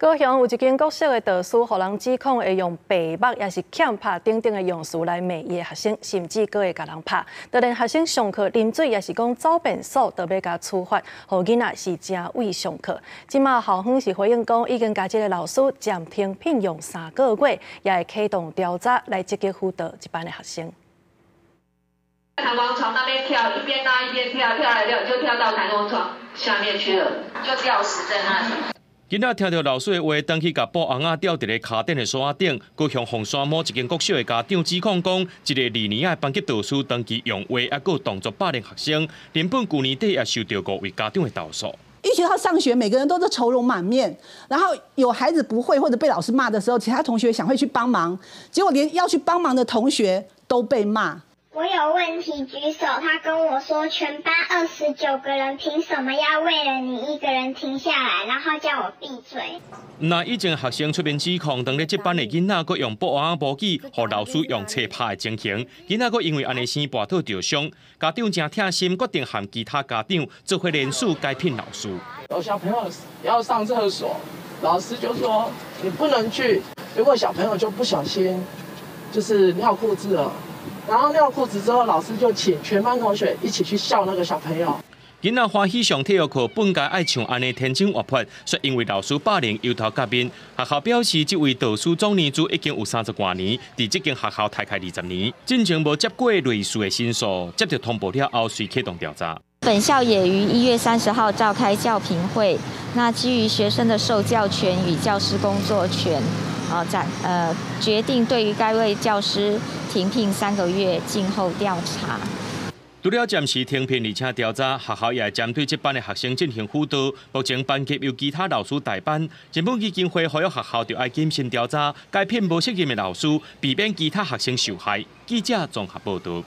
高雄有一间国小的导师，互人指控会用白目也是欠拍等等的用词来骂伊的学生，甚至佫会甲人拍。就连学生上课啉水，也是讲走便所，都要甲处罚，互囡仔是真畏上课。即马校方是回应讲，已经甲这个老师暂停聘用3个月，也会启动调查来积极辅导一班的学生。 弹簧床那边跳，一边拉一边跳，跳来跳就跳到弹簧床下面去了，就吊死在那里。囡仔听到老师的话，登去甲布红仔吊伫咧卡顶的锁仔顶，佮向凤山某一间国小的家长指控讲，一个2年的班级导师登去用话，还佮动作霸凌学生，原本去年底也受到5位家长的投诉。 一学校上学，每个人都是愁容满面，然后有孩子不会或者被老师骂的时候，其他同学想会去帮忙，结果连要去帮忙的同学都被骂。 我有问题举手，他跟我说全班29个人凭什么要为了你一个人停下来，然后叫我闭嘴。那以前学生出面指控，当咧这班的囡仔，佮用布红武器，互老师用车拍的情形，囡仔佮因为安尼生跋倒受伤，家长真疼心，决定和其他家长做伙联署改聘老师。有小朋友要上厕所，老师就说你不能去，结果小朋友就不小心就是尿裤子了。 然后尿裤子之后，老师就请全班同学一起去笑那个小朋友。囡仔欢喜上体育课，本该爱像安尼天真活泼，却因为老师霸凌由头到面。学校表示，这位导师总年资已经有30多年，伫这间学校待开20年，进前无接过类似的申诉，接到通报了后，遂启动调查。 本校也于1月30号召开教评会，那基于学生的受教权与教师工作权，决定对于该位教师停聘3个月，静候调查。除了暂时停聘而且调查，学校也会针对这班的学生进行辅导。目前班级由其他老师代班，原本基金会呼吁学校就要谨慎调查，该聘无责任的老师，避免其他学生受害。记者综合报道。